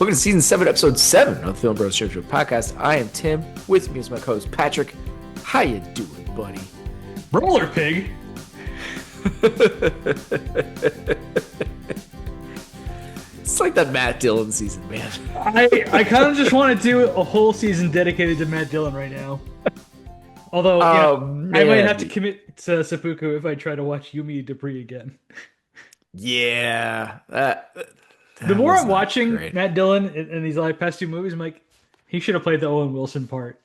Welcome to season 7, episode 7 of the Film Bros Church Podcast. I am Tim. With me is my co-host Patrick. How you doing, buddy? Roller pig. It's like that Matt Dillon season, man. I kind of just want to do a whole season dedicated to Matt Dillon right now. Although, I might have to commit to seppuku if I try to watch Yumi Debris again. Yeah. The more I'm watching Matt Dillon in these past two movies, I'm like, he should have played the Owen Wilson part.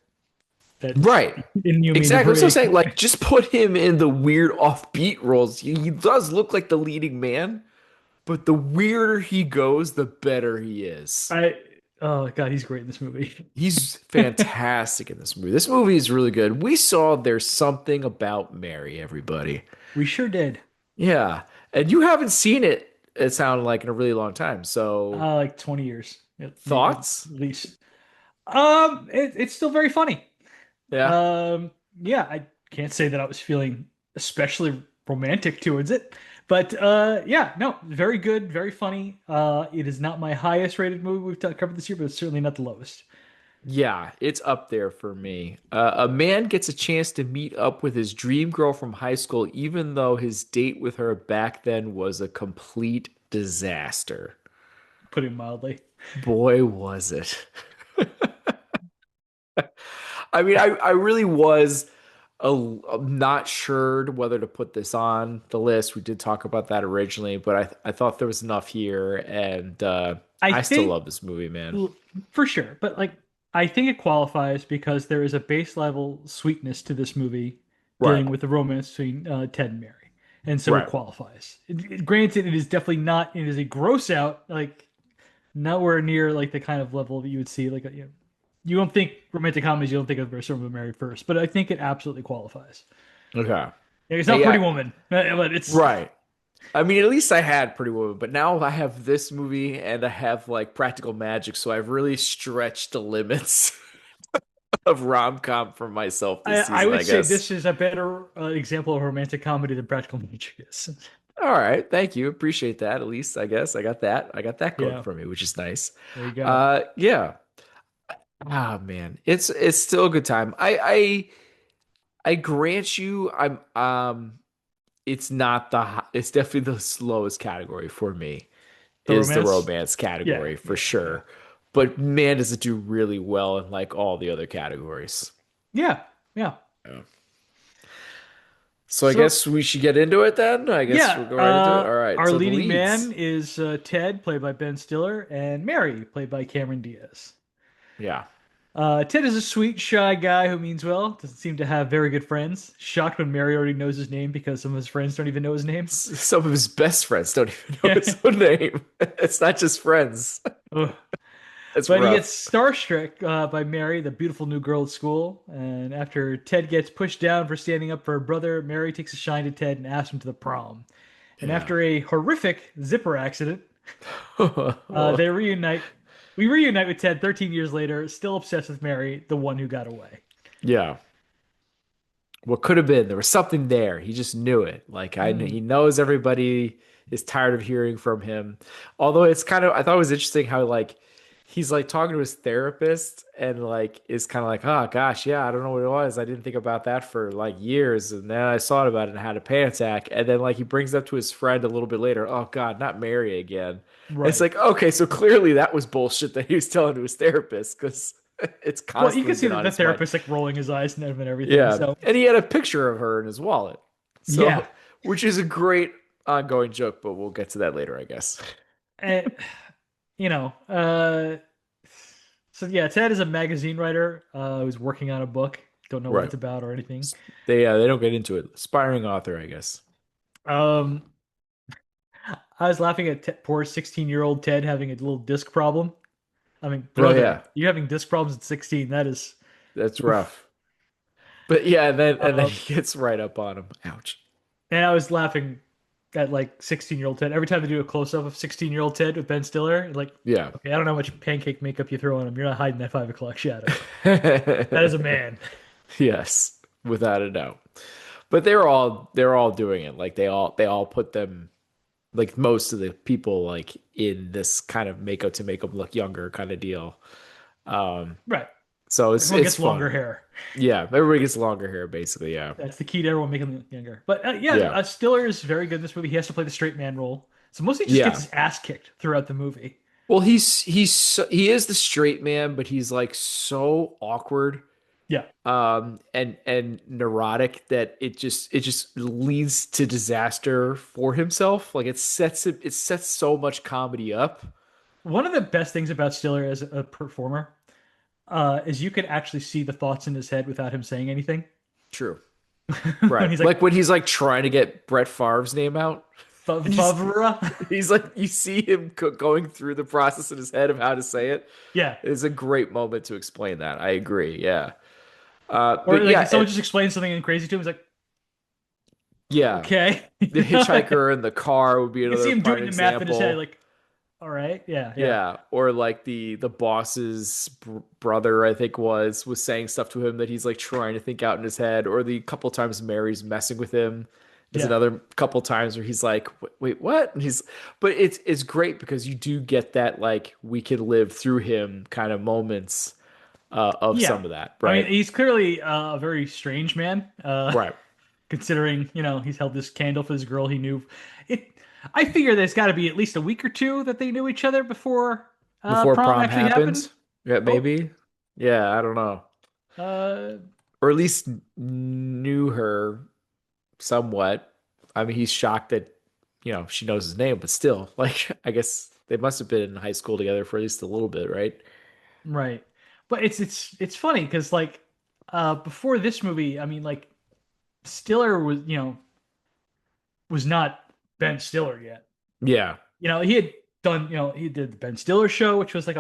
Right. In Yumi exactly. Debris. So I'm saying, like, just put him in the weird offbeat roles. He does look like the leading man, but the weirder he goes, the better he is. Oh God, he's great in this movie. He's fantastic in this movie. This movie is really good. We saw There's Something About Mary, everybody. We sure did. Yeah. And you haven't seen it, it sounded like, in a really long time. So Like 20 years. thoughts? At least. It's still very funny. Yeah. Yeah, I can't say that I was feeling especially romantic towards it, but yeah, no, very good, very funny. It is not my highest rated movie we've covered this year, but it's certainly not the lowest. Yeah, it's up there for me. A man gets a chance to meet up with his dream girl from high school, even though his date with her back then was a complete disaster. Put it mildly. Boy, was it. I mean, I really was not sure whether to put this on the list. We did talk about that originally, but I thought there was enough here, and I still love this movie, man. For sure. But I think it qualifies because there is a base level sweetness to this movie dealing with the romance between Ted and Mary. And so it qualifies. Granted, it is definitely not, it is a gross out, nowhere near the kind of level that you would see, you don't think romantic comedies, you don't think of There's Something About Mary first, but I think it absolutely qualifies. Okay. It's not Pretty Woman, but it's right. I mean, at least I had Pretty Woman, but now I have this movie and I have Practical Magic, so I've really stretched the limits of rom-com for myself this season, I would say guess. this is a better example of romantic comedy than Practical Magic is. All right, thank you. Appreciate that. At least I guess I got that. I got that going for me, which is nice. There you go. Yeah. Ah, man, it's still a good time. I grant you, it's not it's definitely the slowest category for me. The romance category for sure. But man, does it do really well in all the other categories. Yeah. So I guess we should get into it then. I guess we're going right into it. All right. Our leading man is Ted, played by Ben Stiller, and Mary, played by Cameron Diaz. Yeah. Ted is a sweet, shy guy who means well, doesn't seem to have very good friends. Shocked when Mary already knows his name because some of his friends don't even know his name. Some of his best friends don't even know his own name. It's not just friends. But rough. He gets starstruck by Mary, the beautiful new girl at school. And after Ted gets pushed down for standing up for her brother, Mary takes a shine to Ted and asks him to the prom. And after a horrific zipper accident, they reunite. We reunite with Ted 13 years later, still obsessed with Mary, the one who got away. Yeah. What could have been? There was something there. He just knew it. He knows everybody is tired of hearing from him. Although I thought it was interesting how he's talking to his therapist and is kind of oh gosh, yeah, I don't know what it was. I didn't think about that for years. And then I thought about it and had a panic attack. And then he brings it up to his friend a little bit later. Oh God, not Mary again. Right. It's okay, so clearly that was bullshit that he was telling to his therapist because it's constantly. Well, you can see the therapist rolling his eyes and everything. Yeah, so. And he had a picture of her in his wallet. So, which is a great ongoing joke, but we'll get to that later, I guess. And, so yeah, Ted is a magazine writer who's working on a book. Don't know what it's about or anything. They don't get into it. Aspiring author, I guess. I was laughing at poor 16-year-old Ted having a little disc problem. I mean, brother, you having disc problems at 16, that's rough. But yeah, and then he gets right up on him. Ouch. And I was laughing at 16-year-old Ted. Every time they do a close-up of 16-year-old Ted with Ben Stiller, okay, I don't know how much pancake makeup you throw on him. You're not hiding that 5 o'clock shadow. That is a man. Yes, without a doubt. But they're all doing it. They all put them like most of the people like in this kind of makeup to make them look younger kind of deal. Um, Right. so Everyone it's gets longer fun. hair. Yeah, everybody gets longer hair basically. Yeah, That's the key to everyone making them younger. But yeah, yeah, Stiller is very good in this movie. He has to play the straight man role. So mostly just gets yeah. his ass kicked throughout the movie. Well, he is the straight man, but he's like so awkward Yeah. and neurotic that it just leads to disaster for himself. Like it sets so much comedy up. One of the best things about Stiller as a performer is you can actually see the thoughts in his head without him saying anything. True. When Right. he's like, Like when he's like trying to get Brett Favre's name out. And Favre. he's like you see him going through the process in his head of how to say it. Yeah. It's a great moment to explain that. I agree. Yeah. Or But like yeah, someone just explains something crazy to him. He's like, yeah. okay. The hitchhiker in the car would be You can see another him prime doing the math in his head, example. like, all right, yeah, yeah, Yeah, or like the boss's brother, I think was saying stuff to him that he's like trying to think out in his head, or the couple times Mary's messing with him is yeah, another couple times where he's like, Wait, what?" And but it's great because you do get that like we can live through him kind of moments of yeah. some of that, I mean, right? he's clearly a very strange man, Right. considering, he's held this candle for this girl he knew. It, I figure there's got to be at least a week or two that they knew each other before Before prom prom actually happened. happens, yeah, Oh, maybe. Yeah, I don't know, uh, or at least knew her somewhat. I mean, he's shocked that, she knows his name, but still, like, I guess they must have been in high school together for at least a little bit, right? right. But it's funny because like before this movie, I mean, like Stiller was not Ben Stiller yet. Yeah, He had done, he did the Ben Stiller show, which was like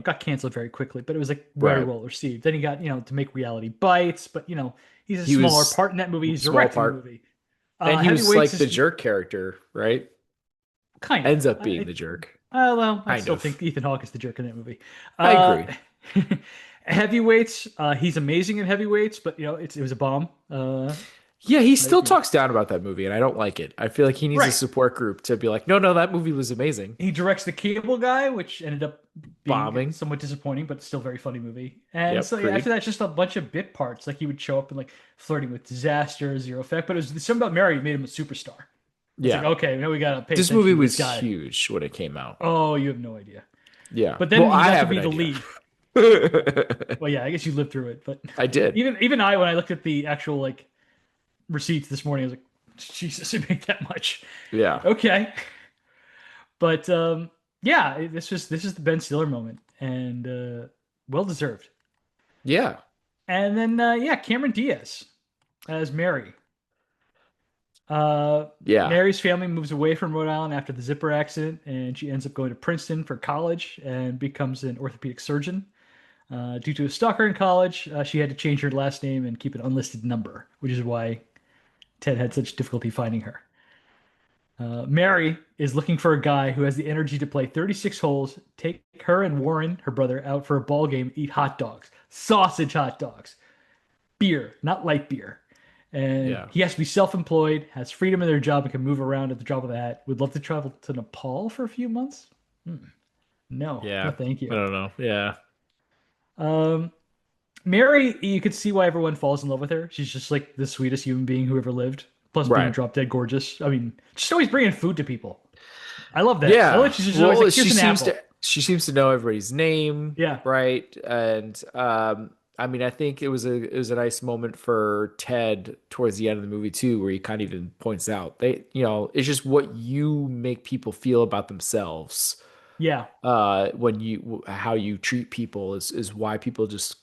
got canceled very quickly, but it was like very right. well received. Then he got, to make Reality Bites, but he's a He smaller was part in that movie. He's small directing the part, movie. and he was Heavyweights like the is jerk character, right? kind of. Ends up being the jerk, Well, I kind still of. think Ethan Hawke is the jerk in that movie. I Uh, agree. Heavyweights, he's amazing in Heavyweights, but it was a bomb. Yeah, he But, still talks down about that movie, and I don't like it. I feel like he needs a right. support group to be like, no, no, that movie was amazing. He directs The Cable Guy, which ended up being Bombing. somewhat disappointing, but still very funny movie. And Yep, so yeah, after Creed. that, just a bunch of bit parts. Like he would show up and like flirting with disaster, zero effect. But it was something about Mary made him a superstar. It's like, Yeah. okay, now we gotta pay This attention movie to this was guy. huge when it came out. Oh, you have no idea. Yeah. But Well, then he I got to have an be the idea. lead. Well, yeah, I guess you lived through it. But I did. even when I looked at the actual like receipts this morning, I was like, Jesus, it made that much. Yeah. Okay. But yeah, this is the Ben Stiller moment, and well deserved. Yeah. And then yeah, Cameron Diaz as Mary. Yeah. Mary's family moves away from Rhode Island after the zipper accident, and she ends up going to Princeton for college and becomes an orthopedic surgeon. Due to a stalker in college, she had to change her last name and keep an unlisted number, which is why Ted had such difficulty finding her. Mary is looking for a guy who has the energy to play 36 holes, take her and Warren, her brother, out for a ball game, eat hot dogs, sausage hot dogs, beer, not light beer. And Yeah. he has to be self-employed, has freedom in their job, and can move around at the drop of a hat. Would love to travel to Nepal for a few months. No, no, Yeah. thank I you. don't know. Yeah. Um, Mary, you could see why everyone falls in love with her. She's just like the sweetest human being who ever lived. Plus, being Right. drop dead gorgeous. I mean, just always bringing food to people. I love that. I love Yeah. that she's just always Well, like, here's an apple. she seems to know everybody's name, Yeah. right? And I mean, I think it was a nice moment for Ted towards the end of the movie too, where he kind of even points out it's just what you make people feel about themselves. Yeah. When how you treat people is why people just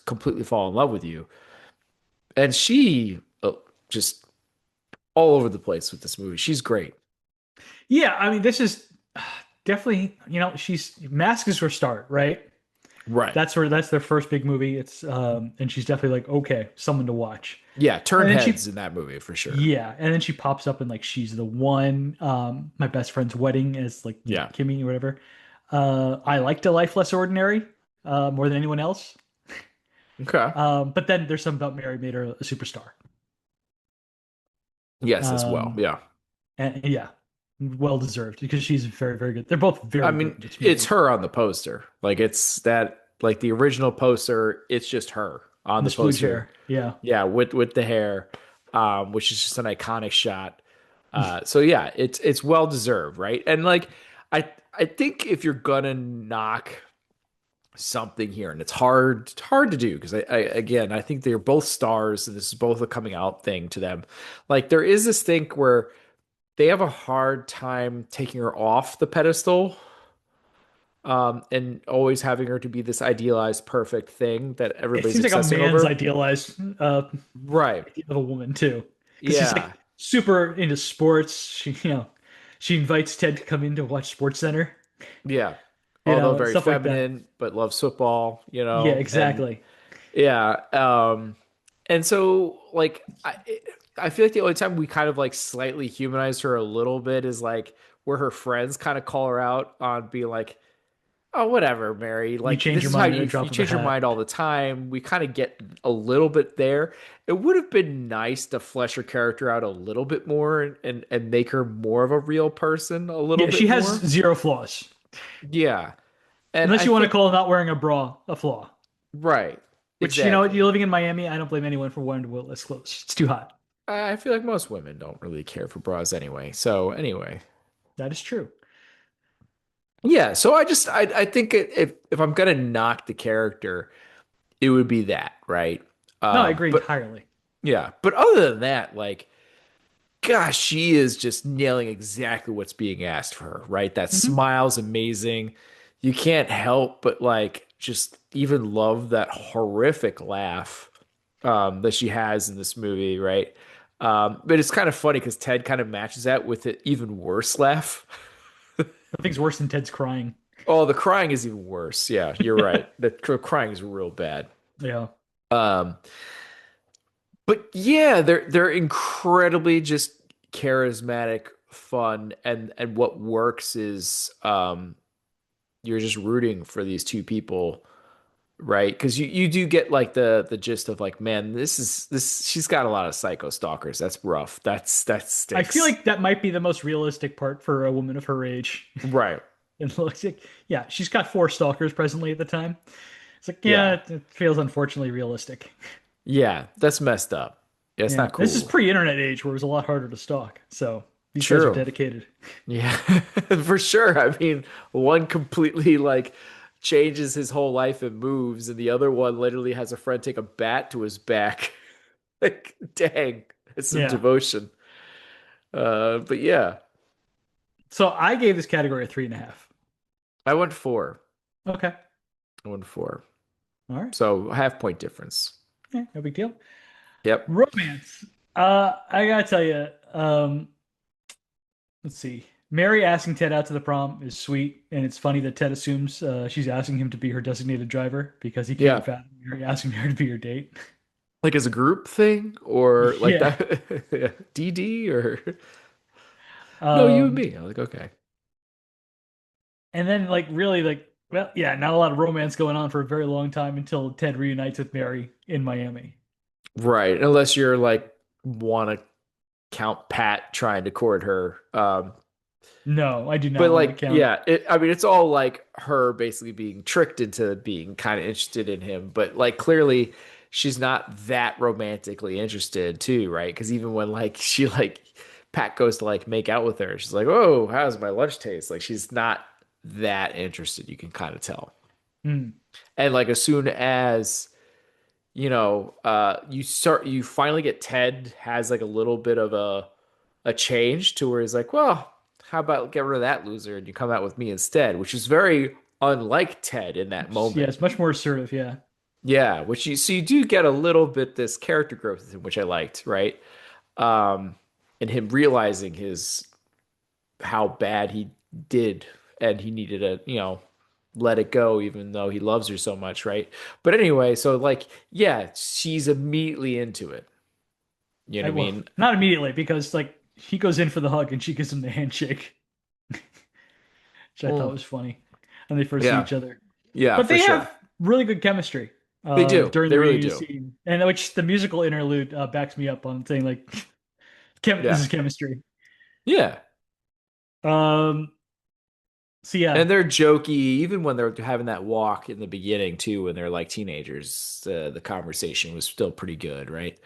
completely fall in love with you. And she just all over the place with this movie. She's great. Yeah. I mean, this is definitely, she's Mask is her start, right? Right. That's their first big movie. It's and she's definitely like, okay, someone to watch. Yeah, And turn then heads in that movie for sure. yeah, and then she pops up in like She's the One, My Best Friend's Wedding as like, Yeah. Kimmy or whatever. I liked A Life Less Ordinary more than anyone else. Okay. But then there's something about Mary made her a superstar. Yes, as well. Um, Yeah. and yeah. well deserved because she's very, very good. They're both I very good mean, in this it's movie. her on the poster. Like it's that like the original poster, it's just her on And the this blue poster. chair. Yeah. Yeah, with the hair, which is just an iconic shot. So yeah, it's well deserved, right? And like I think if you're gonna knock something here, and it's hard to do because I again I think they're both stars, and this is both a coming out thing to them. Like there is this thing where they have a hard time taking her off the pedestal, and always having her to be this idealized, perfect thing that It everybody's seems like a obsessing man's over. idealized Right. idea of a woman too. Because she's like Yeah. super into sports. She invites Ted to come in to watch Sports Center, Yeah. Although very stuff like that. feminine, but loves football, Yeah, and exactly. yeah. And so like I feel like the only time we kind of like slightly humanize her a little bit is like where her friends kind of call her out on being like, oh, whatever, Mary. You Like change this your is how mind at a you drop of a change your hat. mind all the time. We kind of get a little bit there. It would have been nice to flesh her character out a little bit more and make her more of a real person a little Yeah, she bit has more. zero flaws. Yeah. And Unless I you want to think call not wearing a bra a flaw. right. Which, you're Exactly. living in Miami. I don't blame anyone for wanting to wear less clothes. It's too hot. I feel like most women don't really care for bras anyway. So anyway. That is true. Yeah, so I think if I'm gonna knock the character, it would be that, right? No, I agree But entirely. yeah, but other than that, like gosh, she is just nailing exactly what's being asked for her, right? That Hmm. smile's amazing. You can't help but like just even love that horrific laugh that she has in this movie, right? But it's kind of funny because Ted kind of matches that with an even worse laugh. Nothing's worse than Ted's crying. Oh, the crying is even worse. Yeah, you're right. The crying is real bad. Yeah. Um, but yeah, they're incredibly just charismatic, fun, and what works is you're just rooting for these two people, right? Because you do get like the gist of like, man, this she's got a lot of psycho stalkers. That's rough. That I feel stinks. like that might be the most realistic part for a woman of her age. Right. It looks like, yeah, she's got four stalkers presently at the time. It's like, yeah, Yeah. it feels unfortunately realistic. Yeah. That's messed up. Yeah, it's Yeah, not this is cool. pre-internet age where it was a lot harder to stalk. So these guys are True. dedicated. Yeah, for sure. I mean, one completely like changes his whole life and moves, and the other one literally has a friend take a bat to his back. Like, dang, it's some Yeah. devotion. But yeah, So I gave this category a 3.5. I went four. Okay. I went four. All right. So half point difference. Yeah, no big deal. Yep. Romance. I gotta tell you, let's see. Mary asking Ted out to the prom is sweet, and it's funny that Ted assumes she's asking him to be her designated driver because he can't Yeah. fathom Mary asking her to be her date. Like as a group thing or like Yeah. that DD or no, you and Um, me. I'm like, okay. and then like really like well, yeah, not a lot of romance going on for a very long time until Ted reunites with Mary in Miami. Right. Unless you're like want to count Pat trying to court her. No, I do But not want to like, count. yeah, I mean, it's all like her basically being tricked into being kind of interested in him. But like, clearly, she's not that romantically interested, too, right? Because even when like she like Pat goes to like make out with her, she's like, "Oh, how's my lunch taste?" Like, she's not that interested. You can kind of tell. Hmm. And like, as soon as you finally get Ted has like a little bit of a change to where he's like, well, how about get rid of that loser and you come out with me instead, which is very unlike Ted in that Yeah, moment. it's much more assertive. Yeah. Yeah, which you so you do get a little bit this character growth, which I liked, right? Um, and him realizing his how bad he did and he needed to, let it go even though he loves her so much, right? But anyway, so like, yeah, she's immediately into it. You know what I Well, mean? not immediately because like he goes in for the hug and she gives him the handshake, which I thought Well, was funny when they first see yeah, each other. yeah, But for they sure. have really good chemistry They do. during They the really reunion do. scene, and which the musical interlude backs me up on saying like this Yeah. is chemistry. Yeah. Um, so yeah, And they're jokey, even when they're having that walk in the beginning too, when they're like teenagers. The conversation was still pretty good, right?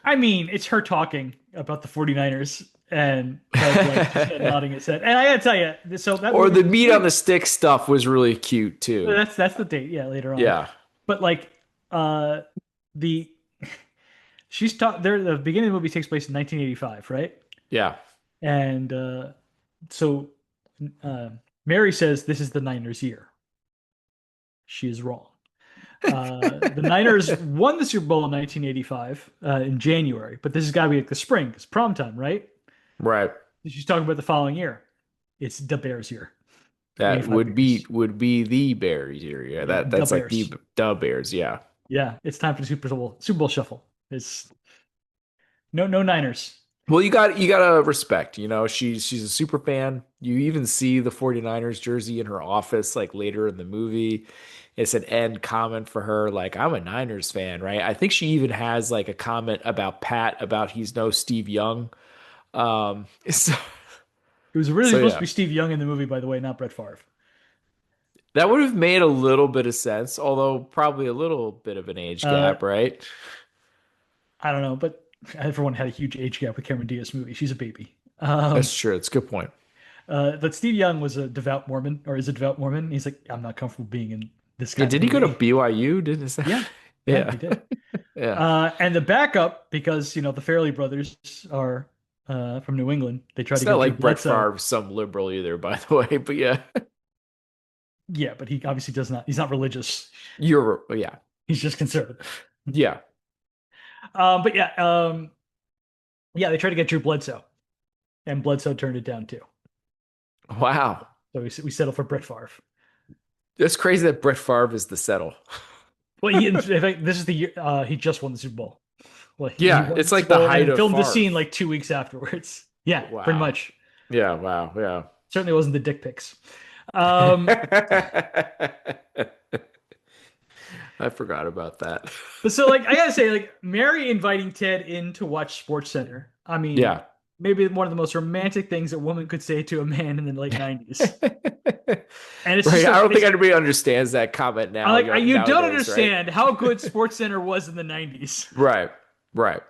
I mean, it's her talking about the 49ers and Ted like just kind of nodding his head. And I gotta tell you, so that Or movie, the this meat on movie, the stick stuff was really cute too. that's the date, yeah, later on. Yeah, But like, uh, the she's taught there. The beginning of the movie takes place in 1985, right? yeah. And so uh, Mary says this is the Niners' year. She is wrong. The Niners won the Super Bowl in 1985 in January, but this has got to be like the spring because prom time, right? Right. She's talking about the following year. It's the Bears year, That 85 Bears. would be the Bears here. Yeah, Yeah, the that's like the Bears. Bears. Yeah. Yeah, it's time for the Super Bowl shuffle. It's no Niners. Well, you gotta respect, she's a super fan. You even see the 49ers jersey in her office like later in the movie. It's an end comment for her, like, I'm a Niners fan, right? I think she even has like a comment about Pat about he's no Steve Young. So, It was originally so supposed to yeah. be Steve Young in the movie, by the way, not Brett Favre. That would have made a little bit of sense, although probably a little bit of an age Uh, gap, right? I don't know, but everyone had a huge age gap with Cameron Diaz movie. She's a baby. That's true. That's a good point. But Steve Young was a devout Mormon, or is a devout Mormon. He's like, I'm not comfortable being in this Yeah, kind of did he go to movie. BYU? Did is that? Yeah, yeah, Yeah. he did. Yeah. And the backup, because the Fairley brothers are from New England, they try to It's not get Drew like Brett Bledsoe. Favre's some liberal either, by the way, but yeah. Yeah, but he obviously does not. He's not religious. Yeah. He's just conservative. Yeah. But yeah, yeah, they tried to get Drew Bledsoe, and Bledsoe turned it down too. Wow. So we settled for Brett Favre. It's crazy that Brett Favre is the settle. Well, in fact, this is the year he just won the Super Bowl. Like he Yeah, won it's the Super like the Bowl height and of filmed the Favre. scene like 2 weeks afterwards. Yeah, pretty Wow. much. Yeah, wow, yeah. Certainly wasn't the dick pics. Um, I forgot about that. but so like I gotta say, like Mary inviting Ted in to watch Sports Center. I mean, Yeah. maybe one of the most romantic things a woman could say to a man in the late 90s. And it's Right. just I a don't think it's anybody understands that comment now, you don't nowadays, right? understand how good Sports Center was in the 90s. Right. Right.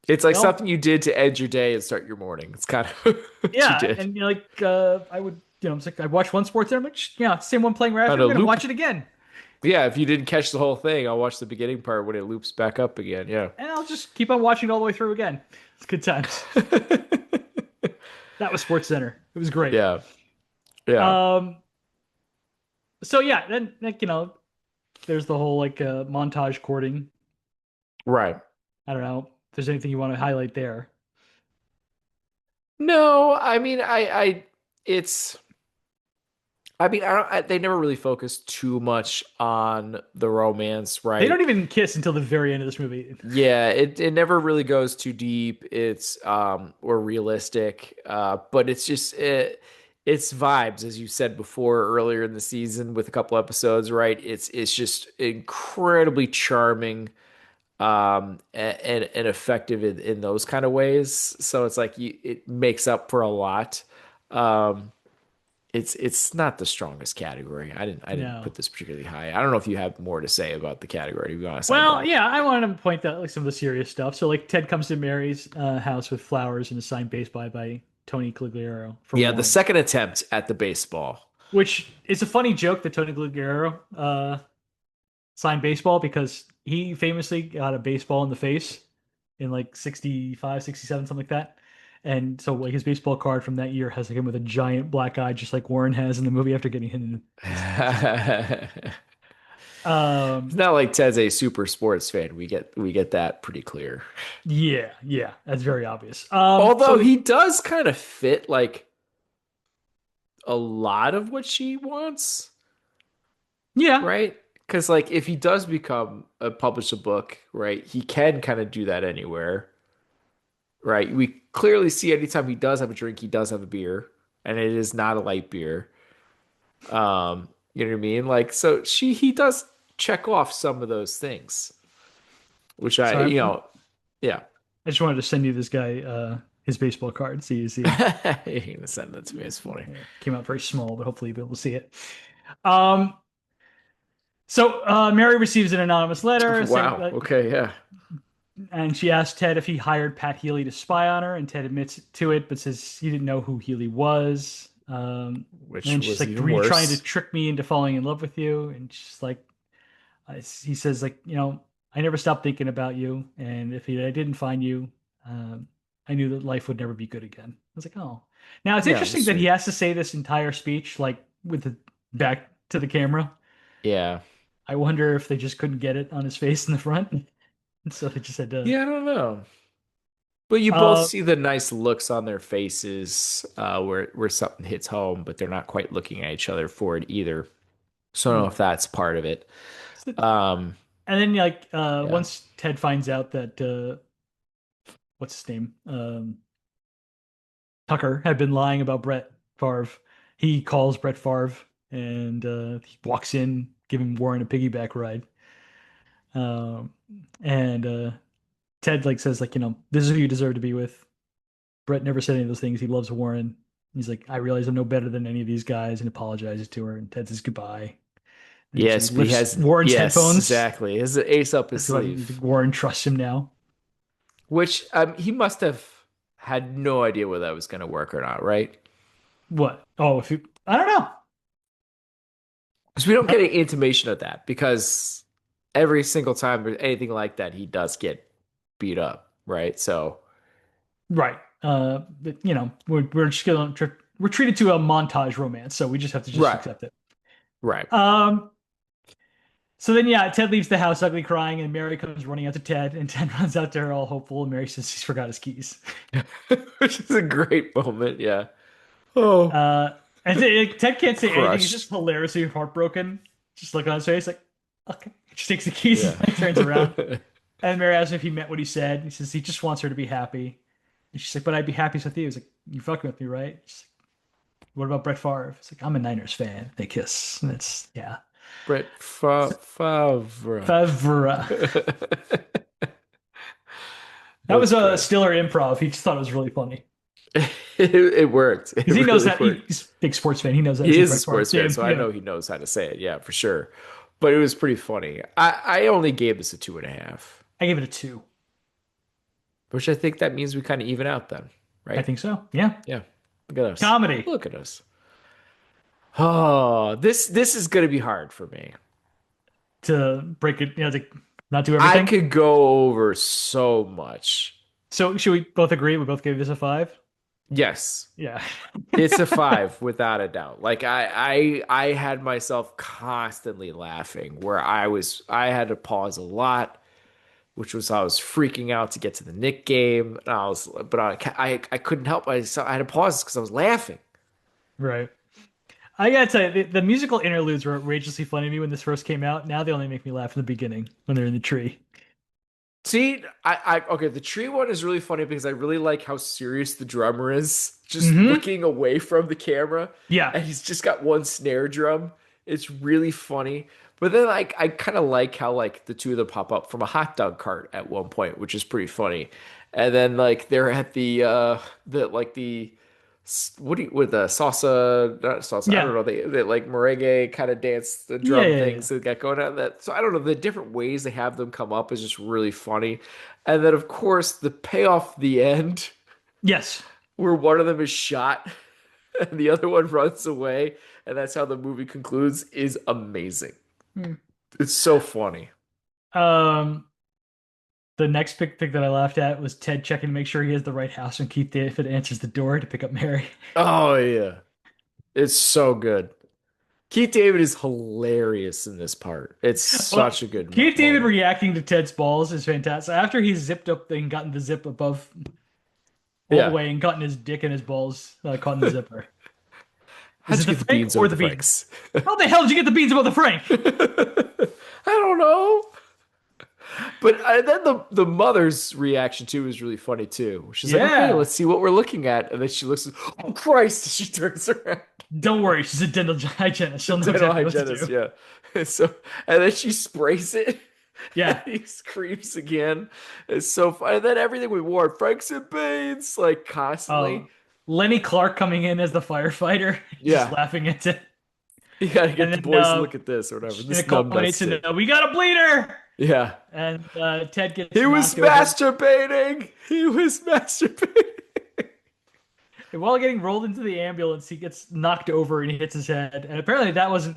It's like Well, something you did to end your day and start your morning. It's kind of what you yeah, did. and like I would, it's like I watched one Sports Center, I'm like, yeah, same one playing right On after. a I'm gonna loop. watch it again, Yeah, if you didn't catch the whole thing, I'll watch the beginning part when it loops back up again. Yeah. and I'll just keep on watching it all the way through again. It's good times. That was Sports Center. It was great. Yeah. Yeah. Um, so yeah, then like there's the whole like montage courting. Right. I don't know if there's anything you want to highlight there. No, I mean, it's, I mean, they never really focus too much on the romance, They right? don't even kiss until the very end of this movie. Yeah, it never really goes too deep. It's or realistic, but it's vibes, as you said before earlier in the season with a couple episodes, right? It's just incredibly charming, and effective in those kind of ways. So it's like it makes up for a lot. Um, it's not the strongest category. I didn't No. put this particularly high. I don't know if you have more to say about the category. To be honest, I Well, don't. yeah, I wanted to point out like some of the serious stuff. So like Ted comes to Mary's house with flowers and a signed baseball by Tony Cagliaro for Yeah, the one, second attempt at the baseball. which is a funny joke that Tony Cagliaro signed baseball because he famously got a baseball in the face in like 65, 67, something like that. And so like his baseball card from that year has like him with a giant black eye, just like Warren has in the movie after getting hit in his face. It's Um, not like Ted's a super sports fan. We get that pretty clear. yeah, yeah, that's very obvious. Although he does kind of fit like a lot of what she wants, Yeah, right? Because like if he does become publish a book, right, he can kind of do that anywhere, right? We clearly see anytime he does have a drink, he does have a beer, and it is not a light beer. You know what I mean? Like so he does check off some of those things, which sorry, yeah. I just wanted to send you this guy. his baseball card. So you see, You're gonna send that to me. It's funny. yeah, came out very small, but hopefully you'll be able to see it. Um, so Mary receives an anonymous letter saying, Wow. Okay. Yeah. and she asks Ted if he hired Pat Healy to spy on her, and Ted admits to it, but says he didn't know who Healy was. And Which then she's was like, even "Were you trying to worse. trick me into falling in love with you?" And she's like, he says, like, I never stopped thinking about you, and if I didn't find you, um, I knew that life would never be good again. I was like, oh. Now it's Yeah, it was interesting that he sweet. has to say this entire speech like with the back to the camera. Yeah. I wonder if they just couldn't get it on his face in the front, so they just had to. Yeah, I don't know. But you both Uh, see the nice looks on their faces where something hits home, but they're not quite looking at each other for it either. So I don't know if right. that's part of it. So- Um, and then like yeah. once Ted finds out that what's his name? Tucker had been lying about Brett Favre. He calls Brett Favre and he walks in, giving Warren a piggyback ride. Um, and Ted like says like, this is who you deserve to be with. Brett never said any of those things. He loves Warren. He's like, I realize I'm no better than any of these guys, and apologizes to her. And Ted says goodbye. And so he Yes, but he lifts has, Warren's yes, headphones. exactly. He has an ace up his So I think sleeve, Warren trusts him now. which he must have had no idea whether that was going to work or not, right? What? Oh, if you, I don't know. Because we don't I get any intimation of that because every single time there's anything like that, he does get beat up, right? So, Right. But we're just gonna we're treated to a montage romance, so we just have to just right, accept it. right. Um. So then, yeah, Ted leaves the house ugly crying, and Mary comes running out to Ted, and Ted runs out to her all hopeful, and Mary says he's forgot his keys. Which is a great moment. Yeah. Oh, Uh, and Ted can't say anything. He's just crushed. hilariously heartbroken. Just look on his face, like, okay. He just takes the keys and Yeah. like, turns around. And Mary asks him if he meant what he said. He says he just wants her to be happy. And she's like, but I'd be happy with you. He's like, you fucking with me, right? She's like, what about Brett Favre? It's like, I'm a Niners fan. They kiss. And it's, yeah. Brett Favre. Favre. That was That's a great. Stiller improv. He just thought it was really funny. It worked. It Because he knows really that worked. he's a big sports fan. He knows that He it's a is a Brett Favre sports fan, thing. so I Yeah. know he knows how to say it. Yeah, for sure. But it was pretty funny. I only gave this a 2.5, I gave it a two. which I think that means we kind of even out then, I right? think so. Yeah. Yeah. Look at us. Comedy Look at us. Oh, this is gonna be hard for me. to break it, to not do I everything. could go over so much. So should we both agree? We both gave this a five? Yes, Yeah. it's a 5 without a doubt. Like I had myself constantly laughing where I had to pause a lot, which was I was freaking out to get to the Nick game. And I couldn't help myself. I had to pause because I was laughing. Right. I gotta tell you, the musical interludes were outrageously funny to me when this first came out. Now they only make me laugh in the beginning when they're in the tree. See, okay, the tree one is really funny because I really like how serious the drummer is, just Hmm. looking away from the camera, Yeah. and he's just got one snare drum. It's really funny. But then like I kind of like how like the two of them pop up from a hot dog cart at one point, which is pretty funny. And then like they're at the what do you with the salsa, not salsa, I don't Yeah. know, they like merengue kind of dance, the Yeah. drum Yeah. Yeah. things that got going on that. So I don't know, the different ways they have them come up is just really funny. And then of course the payoff at the end Yes. where one of them is shot and the other one runs away, and that's how the movie concludes is amazing. Hmm. It's so funny. Um, the next big thing that I laughed at was Ted checking to make sure he has the right house when Keith David answers the door to pick up Mary. Oh yeah. It's so good. Keith David is hilarious in this part. It's Well, such a good Keith David moment. reacting to Ted's balls is fantastic. After he's zipped up and gotten the zip above all the Yeah. way and gotten his dick and his balls caught in the zipper. Is How'd it you the get the Frank beans over or the the beans? Franks? How the hell did you get the beans above the Frank? I don't know. But then the mother's reaction too is really funny too. She's like, "Okay, Yeah. let's see what we're looking at," and then she looks, "Oh Christ!" She turns around. Don't worry, she's a dental hygienist. She'll know Dental exactly what to hygienist, do. yeah. So and then she sprays it. Yeah. He screams again. It's so fun. And then everything we wore, Franks and Baines, like constantly. Lenny Clark coming in as the firefighter, just Yeah. laughing at it. You gotta And get the then boys to look at this or whatever. and This it culminates numbnut's in sick. we got a bleeder. Yeah. And Ted gets He was knocked over. masturbating. He was masturbating. And while getting rolled into the ambulance, he gets knocked over and he hits his head. And apparently that was an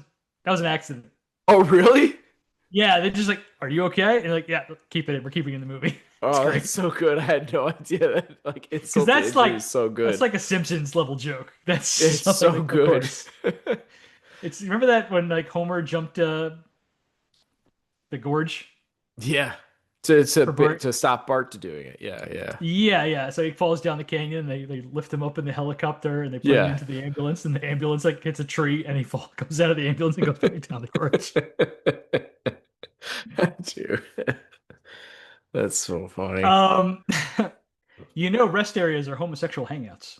accident. Oh, really? Yeah, they're just like, "Are you okay?" And like, "Yeah, keep it in. We're keeping it in the movie." It's Oh, great that's so good. I had no idea that like because insult to injury is so that's good. like a Simpsons level joke. That's It's so, so like, of good. course. It's remember that when like Homer jumped the gorge Yeah. for Bart? To stop Bart to doing it. Yeah, yeah. Yeah, yeah. So he falls down the canyon. They lift him up in the helicopter and they put him Yeah. into the ambulance. And the ambulance like hits a tree and he fall comes out of the ambulance and goes back down the gorge. Dude. That's so funny. Um, rest areas are homosexual hangouts.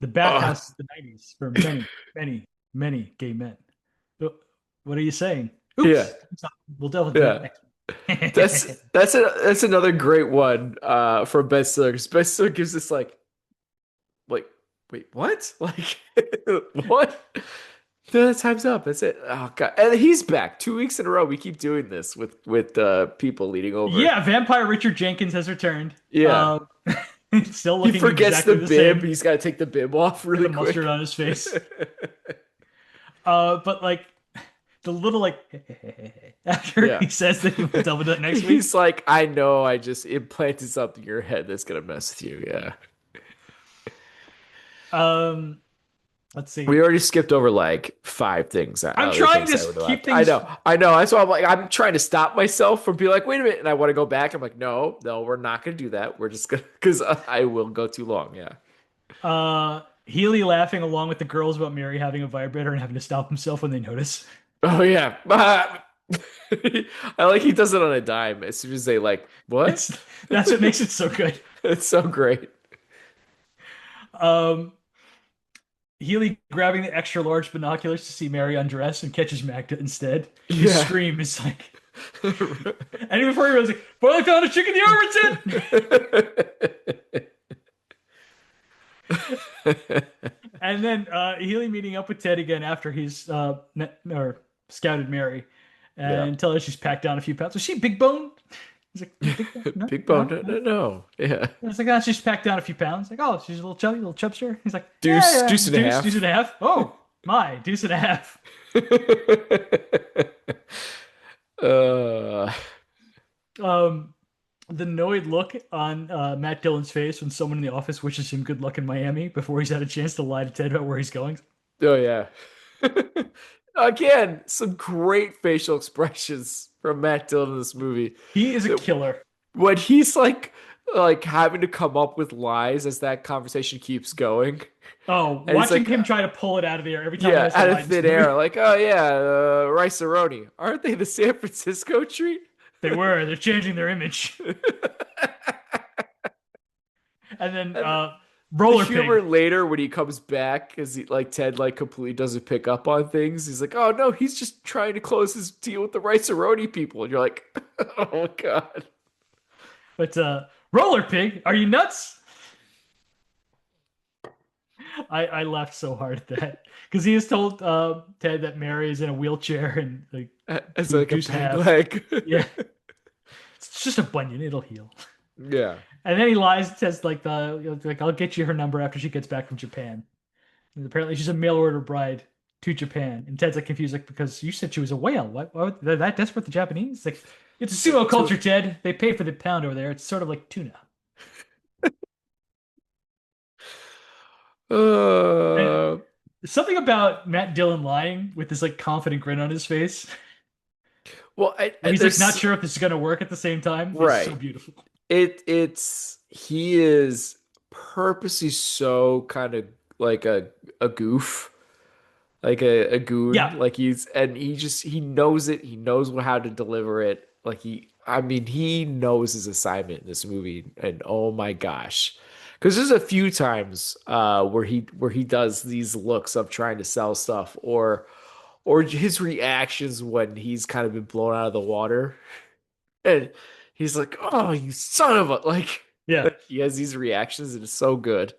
The Uh, bathhouse of the 90s for many, many, many gay men. Uh, What are you saying? yeah. Oops. We'll delve into that Yeah. next one. That's another great one from Ben Stiller because Ben Stiller gives this like wait what like what no, time's up, that's it. Oh god, and he's back 2 weeks in a row. We keep doing this with people leading over. Yeah, Vampire Richard Jenkins has returned. Yeah, Still he looking forgets the exactly the bib. same He's got to take the bib off with the really mustard quick. on his face. But like the little like after Yeah, he says that he will delve into that next week. he's like, I know I just implanted something in your head that's gonna mess with you. Yeah. Um, let's We see. already skipped over like five things, I'm other trying things to I would keep left. things. I know. That's why I'm like, I'm trying to stop myself from being like, wait a minute, and I want to go back. I'm like, no, no, we're not going to do that. We're just gonna, because I will go too long. Yeah. Healy laughing along with the girls about Mary having a vibrator and having to stop himself when they notice. Oh yeah. I like he does it on a dime as soon as they like what? It's that's what makes it so good. It's so great. Um, Healy grabbing the extra large binoculars to see Mary undress and catches Magda instead. His Yeah. scream is like, and before he was like, "Boy, I found a chick in the Armington!" And then Healy meeting up with Ted again after he's or scouted Mary Yeah. and tell her she's packed down a few pounds. Was she big bone? He's like, big bone? No, Big bone. no, No, no. no, no. Yeah. It's like, oh, she's packed down a few pounds. Like, oh, she's a little chubby, little chubster. He's like, yeah, Deuce, yeah, deuce and a deuce, deuce half. and a half. Oh, my, deuce and a half. uh, Um, the annoyed look on Matt Dillon's face when someone in the office wishes him good luck in Miami before he's had a chance to lie to Ted about where he's going. oh yeah. Again, some great facial expressions from Matt Dillon in this movie. He is a That killer. when he's like having to come up with lies as that conversation keeps going, Oh, and he's watching like, him try to pull it out of the air every time he yeah, has to out lie of in this thin air, movie. like, oh yeah, rice-a-roni. Aren't they the San Francisco treat? They were. They're changing their image. And then And the Roller humor Pig. later when he comes back, because he like Ted like completely doesn't pick up on things. He's like, "Oh no, he's just trying to close his deal with the rice-a-roni people." And you're like, "Oh god." But Roller Pig, are you nuts? I laughed so hard at that because he has told Ted that Mary is in a wheelchair and like As two like a deuce and a peg half. leg. Yeah, it's just a bunion; it'll heal. Yeah. And then he lies and says like I'll get you her number after she gets back from Japan. And apparently she's a mail order bride to Japan. And Ted's like confused like because you said she was a whale. Why would, they're that desperate the Japanese? It's like it's a sumo culture, Ted. They pay for the pound over there. It's sort of like tuna. And Uh, something about Matt Dillon lying with this like confident grin on his face, well, where he's like not there's sure if this is gonna work at the same time, is so right. beautiful. It's he is purposely so kind of like a goof, like a goon. Yeah, Like he just he knows it. He knows how to deliver it. Like I mean, he knows his assignment in this movie. And oh my gosh, because there's a few times where he does these looks of trying to sell stuff or his reactions when he's kind of been blown out of the water. And he's like, "Oh, you son of a like." Yeah. He has these reactions, and it's so good.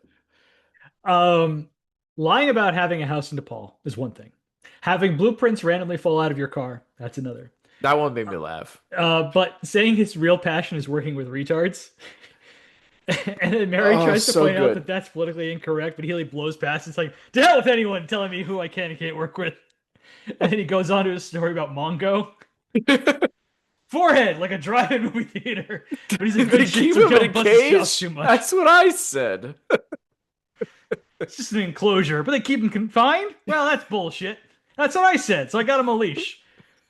Um, Lying about having a house in Nepal is one thing. Having blueprints randomly fall out of your car, that's another. That one made me laugh. But saying his real passion is working with retards, and then Mary Oh, tries to so point out that good. that's politically incorrect, but Healy blows past. It's like, to hell with anyone telling me who I can and can't work with. And then he goes on to his story about Mongo. Forehead, like a drive-in movie theater. But he's a good They shit, keep so he him in a don't bust his chops cage. too much. That's what I said. It's just an enclosure, but they keep him confined? Well, that's bullshit. That's what I said, so I got him a leash.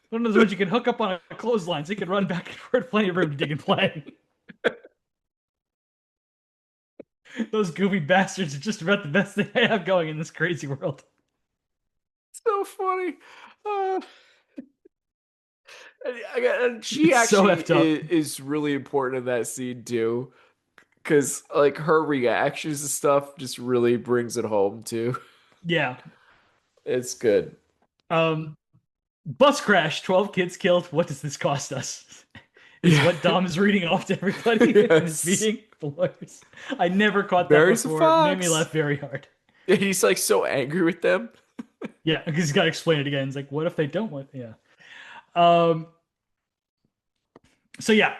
One of those ones you can hook up on a clothesline so he can run back and forth, plenty of room to dig and play. Those goofy bastards are just about the best thing I have going in this crazy world. So funny. Uh, and she It's so actually effed up. is really important in that scene too, because like her reactions and stuff just really brings it home too. Yeah. It's good. Um, Bus crash, 12 kids killed. What does this cost us? Is Yeah. what Dom is reading off to everybody in his Yes. meeting. The lawyers. I never caught that Marries a before. It made me fox. laugh very hard. And he's like so angry with them. Yeah, because he's got to explain it again. It's like, what if they don't want? Yeah. Um. So yeah,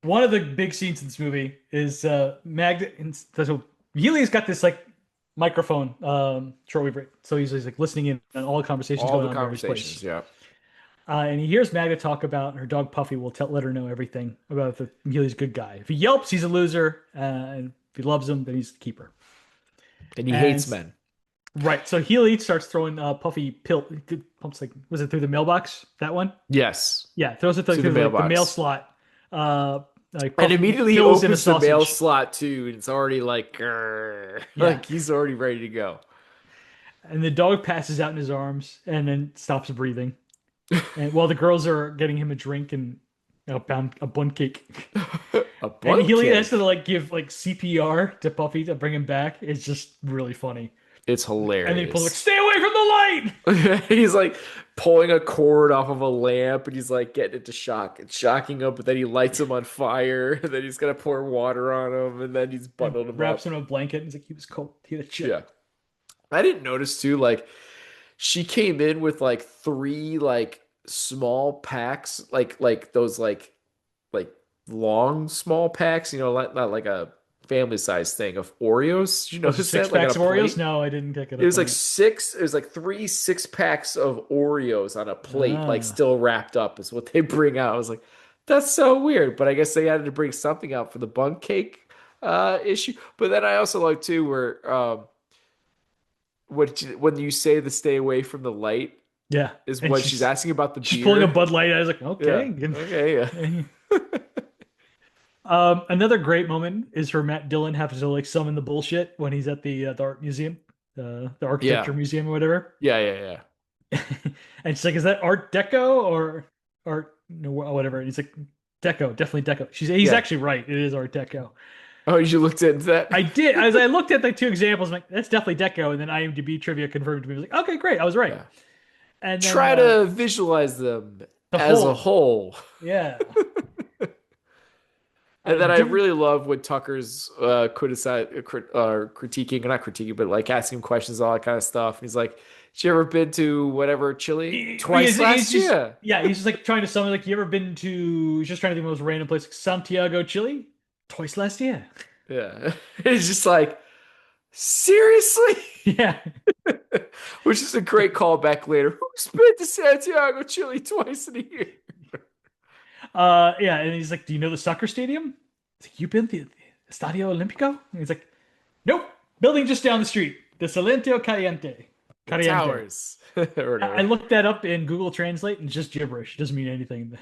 one of the big scenes in this movie is Magda. So Yeli's got this like microphone, shortwave. So he's like listening in on all the conversations All going the on in Mary's conversations, place. yeah. And he hears Magda talk about her dog Puffy will let her know everything about the Healy's a good guy. If he yelps, he's a loser, and if he loves him, then he's the keeper. And he hates And men. right, so Healy starts throwing Puffy pumps like was it through the mailbox? That one? Yes. Yeah, throws it To the through like the mail mailbox. slot. Like And Puffy immediately he fills in a opens the mail sausage. slot too, and it's already like, grrr. Yeah, Like he's already ready to go. and the dog passes out in his arms and then stops breathing. And while the girls are getting him a drink and a bun cake. A And bun Healy has to cake. like give like CPR to Puffy to bring him back. It's just really funny. It's And then he pulls like, hilarious. "Stay away from the light!" He's like pulling a cord off of a lamp and he's like getting it to shock and shocking him, but then he lights him on fire, and then he's gonna pour water on him, and then he's And bundled him wraps up. him in a blanket. And he's like, "He was cold. He had a Yeah. chip." I didn't notice too, like she came in with like three like small packs, like those like long small packs, not like a family size thing of Oreos. Did you Was it notice six that? Like on a packs of Oreos? plate? No, I didn't pick it It up was on like that. six, it was like three 6 packs of Oreos on a plate, like Ah, still wrapped up is what they bring out. I was like, that's so weird. But I guess they had to bring something out for the bun cake issue. But then I also like too where when you say the stay away from the light yeah. is And when she's asking about the she's pulling a beer. Bud Light. I was like, Yeah. okay. Okay, yeah. Another great moment is for Matt Dillon having to like summon the bullshit when he's at the art museum, the Yeah. architecture museum or whatever. Yeah, yeah, yeah. And she's like, "Is that Art Deco or art no, whatever?" And he's like, "Deco, definitely Deco." He's Yeah. actually right. It is Art Deco. Oh, you looked into that? I did as I looked at the two examples, I'm like, "That's definitely Deco." And then IMDb trivia confirmed to me. I was like, "Okay, great, I was right." Yeah. And then Try to visualize them the as a whole, whole. yeah, And then I different. really love when Tucker's critiquing, not critiquing, but like asking questions, all that kind of stuff. And he's like, "Did you ever been to whatever Chile twice He's last just year?" yeah, he's just like trying to summon like you ever been to he's just trying to think of the most random place like Santiago, Chile? Twice last year. Yeah, it's just like seriously, Yeah. which is a great callback later. Who's been to Santiago, Chile twice in a year? Yeah, and he's like, "Do you know the soccer stadium?" It's like, "You been to the Estadio Olimpico?" And he's like, "Nope. Building just down the street. The Salento Caliente. The Caliente." towers or I whatever, looked that up in Google Translate and it's just gibberish. It doesn't mean anything.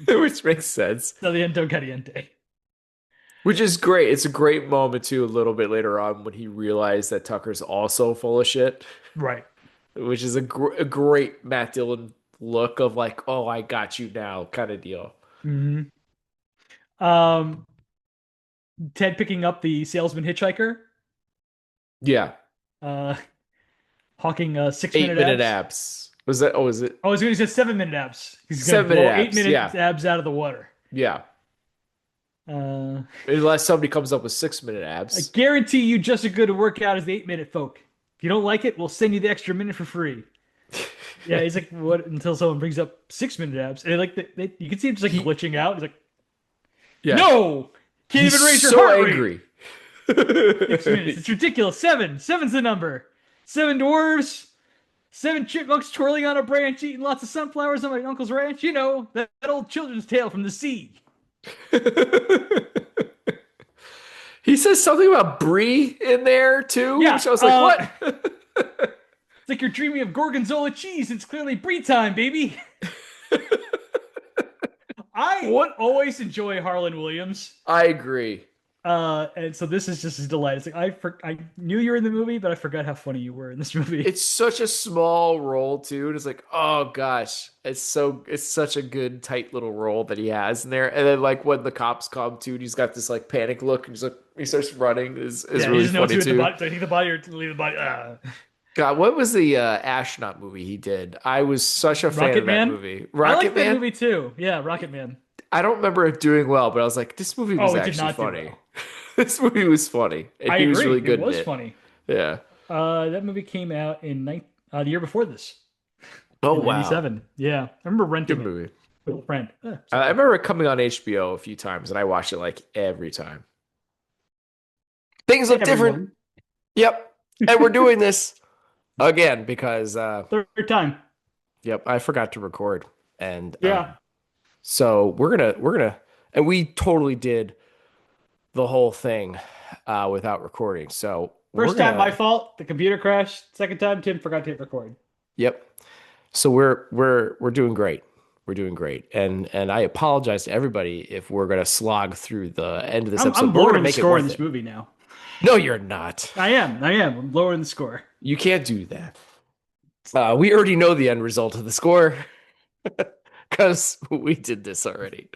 which makes sense. Saliento Caliente. Which is great. It's a great moment too, a little bit later on when he realized that Tucker's also full of shit, Right. which is a great Matt Dillon look of like, oh, I got you now kind of deal. Hmm. Um, Ted picking up the salesman hitchhiker, Yeah. uh, hawking 6 minute 8 minute abs. abs. Was that, oh, is it Oh, I was going to say 7 minute abs. He's going to 7 minute blow eight abs? minute Yeah. abs out of the water. Yeah. Uh, Unless somebody comes up with 6 minute I abs. guarantee you just as good to work out as the 8 minute folk. If you don't like it, we'll send you the extra minute for free. Yeah, he's like, what? Until someone brings up 6 minute abs, and like you can see him just like He, glitching out. He's like, yeah, no, can't he's even raise your so heart rate. angry. 6 minutes, it's ridiculous. Seven's the number. Seven dwarves, seven chipmunks twirling on a branch, eating lots of sunflowers on my uncle's ranch. You know that old children's tale from the sea. He says something about brie in there too, Yeah, which I was like, what? it's like you're dreaming of gorgonzola cheese. It's clearly brie time, baby. I What? always enjoy Harlan Williams. I agree. And so this is just his delight. It's like I knew you were in the movie, but I forgot how funny you were in this movie. It's such a small role too. And it's like, oh gosh, it's such a good tight little role that he has in there. And then like when the cops come too, and he's got this like panic look, and he's like he starts running is Yeah, he really doesn't know what to funny do with the too. body. Do I take the body or leave the body? God, what was the astronaut movie he did? I was such a fan Rocket of that Man. movie. I Rocket like that Man? movie too. Yeah, Rocket Man. I don't remember it doing well, but I was like, this movie was Oh, it did actually not do funny. well. This movie was funny, and I he was really agree. It good in was it. funny. Yeah. That movie came out in the year before this, Oh in wow. '97. Yeah, I remember Good renting it movie. with a friend. I Sorry. remember it coming on HBO a few times, and I watched it like every time. Things Hey, look different. everyone. Yep. And we're doing this again because Third time. yep, I forgot to record. And Yeah. so we're gonna and we totally did the whole thing without recording. So we're First time, my gonna fault. The computer crashed. Second time, Tim forgot to hit record. yep. So we're doing great. We're doing great. And I apologize to everybody if we're gonna slog through the end of this I'm episode. We're gonna lowering the make it score in worth this it. movie now. No, you're not. I am. I am. I'm lowering the score. You can't do that. We already know the end result of the score because we did this already.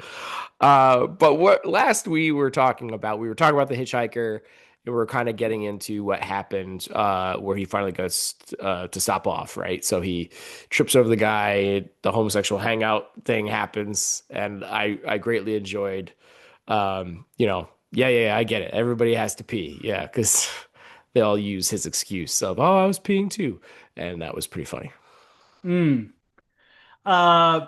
But what last we were talking about the hitchhiker, and we are kind of getting into what happened where he finally goes to stop off, right? So he trips over the guy, the homosexual hangout thing happens, and I greatly enjoyed, yeah, I get it. Everybody has to pee, yeah, because they all use his excuse of, oh, I was peeing too, and that was pretty funny. Mm. Uh,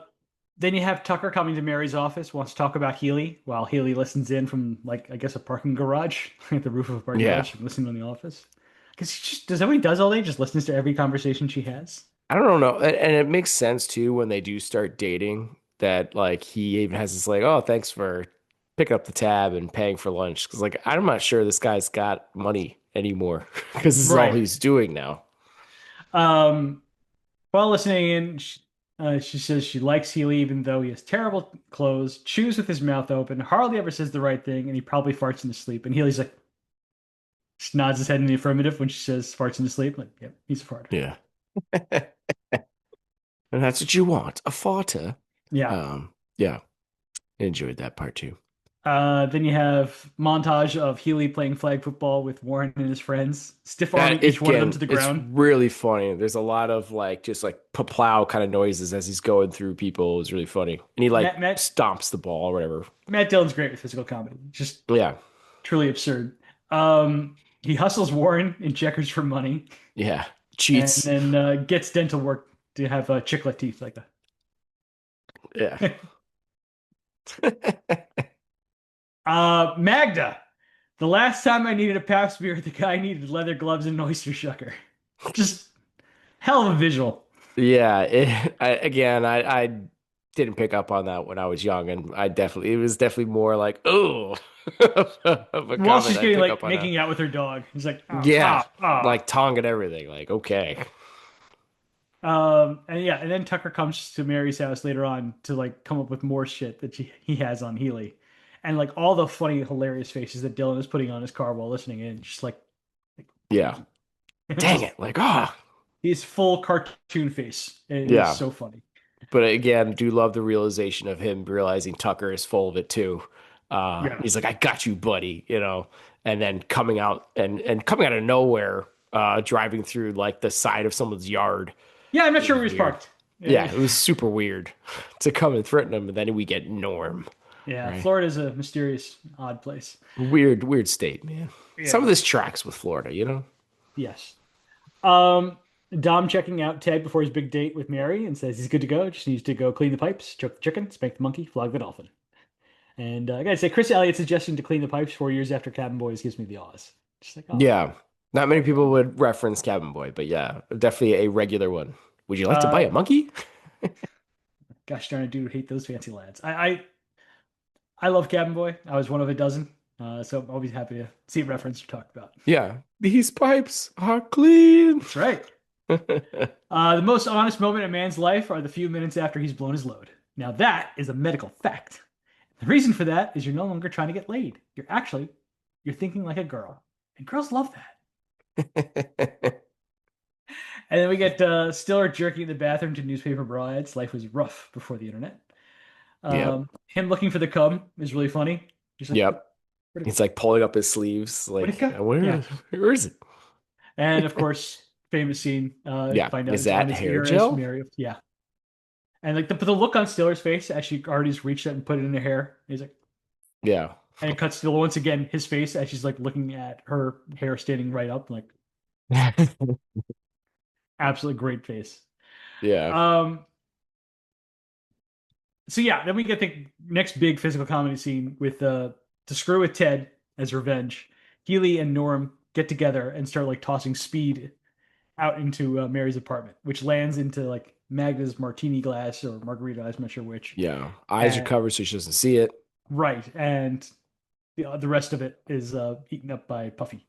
then you have Tucker coming to Mary's office, wants to talk about Healy, while Healy listens in from like I guess a parking garage, like the roof of a parking Yeah. garage, listening in the office. Because does that what he does all day? Just listens to every conversation she has. I don't know. And it makes sense too when they do start dating that like he even has this like, oh, thanks for picking up the tab and paying for lunch. Cause like I'm not sure this guy's got money anymore because this is all Right. he's doing now. Um, while listening in, she says she likes Healy even though he has terrible clothes, chews with his mouth open, hardly ever says the right thing, and he probably farts in his sleep. And Healy's like, just nods his head in the affirmative when she says farts in his sleep. Like, yep, he's a farter. Yeah. And that's what you want, a farter. Yeah. Yeah, enjoyed that part too. Then you have montage of Healy playing flag football with Warren and his friends, stiff arming It, each one of them again, to the it's ground. really funny. There's a lot of like just like plow kind of noises as he's going through people. It's really funny. And he like Matt stomps the ball or whatever. Matt Dillon's great with physical comedy, just Yeah. truly absurd. He hustles Warren in checkers for money, Yeah. and Cheats. then gets dental work to have chiclet teeth like Yeah. that. Magda. The last time I needed a pap smear, the guy needed leather gloves and an oyster shucker. Just hell of a visual. Yeah. I didn't pick up on that when I was young, and it was definitely more like, oh, of a While comment she's I'd getting pick like up on that. making out with her dog, he's like, ah, Yeah. ah, ah. Like tongue and everything. Like, okay. And yeah, and then Tucker comes to Mary's house later on to like come up with more shit that he has on Healy, and like all the funny, hilarious faces that Dylan is putting on his car while listening in, just like Yeah. Dang just it. Like, oh. his full cartoon face. It is Yeah. so funny. But again, do love the realization of him realizing Tucker is full of it too. Yeah, He's like, I got you, buddy, and then coming out and coming out of nowhere, driving through like the side of someone's yard. yeah. I'm not It sure was where he's weird. parked. Yeah, it was super weird to come and threaten him, and then we get Norm. Yeah, right? Florida is a mysterious, odd place. Weird, weird state, man. Some of Yeah. this tracks with Florida, you know? Yes. Um, Dom checking out Ted before his big date with Mary and says he's good to go. Just needs to go clean the pipes, choke the chicken, spank the monkey, flog the dolphin. And I gotta say, Chris Elliott's suggestion to clean the pipes 4 years after Cabin Boys gives me the awes. Just like, oh, Yeah. Not many well people done. would reference Cabin Boy, but yeah, definitely a regular one. Would you like to buy Uh, a monkey? Gosh darn, I do hate those fancy lads. I love Cabin Boy. I was one of a dozen. So I'm always happy to see a reference to talk about. Yeah. These pipes are clean. That's right. The most honest moment in a man's life are the few minutes after he's blown his load. Now that is a medical fact. The reason for that is you're no longer trying to get laid. You're thinking like a girl, and girls love that. And then we get Stiller jerking in the bathroom to newspaper broads. Life was rough before the internet. Yep. Him looking for the cum is really funny. He's like, Yep. where'd it, He's like pulling up his sleeves, where'd it like, go? Yeah. where is it? And of course, famous scene. Yeah. Find out Is it's on that his hair ear as gel? Mary. Yeah. And like the look on Stiller's face as she already just reached out and put it in her hair. He's like, Yeah. and it cuts to once again his face as she's like looking at her hair standing right up, like absolutely great face. Yeah. Um, so yeah, then we get the next big physical comedy scene with to screw with Ted as revenge. Healy and Norm get together and start like tossing speed out into Mary's apartment, which lands into like Magda's martini glass or margarita. I'm not sure which. Yeah. Eyes are And covered so she doesn't see it. right, and the rest of it is eaten up by Puffy.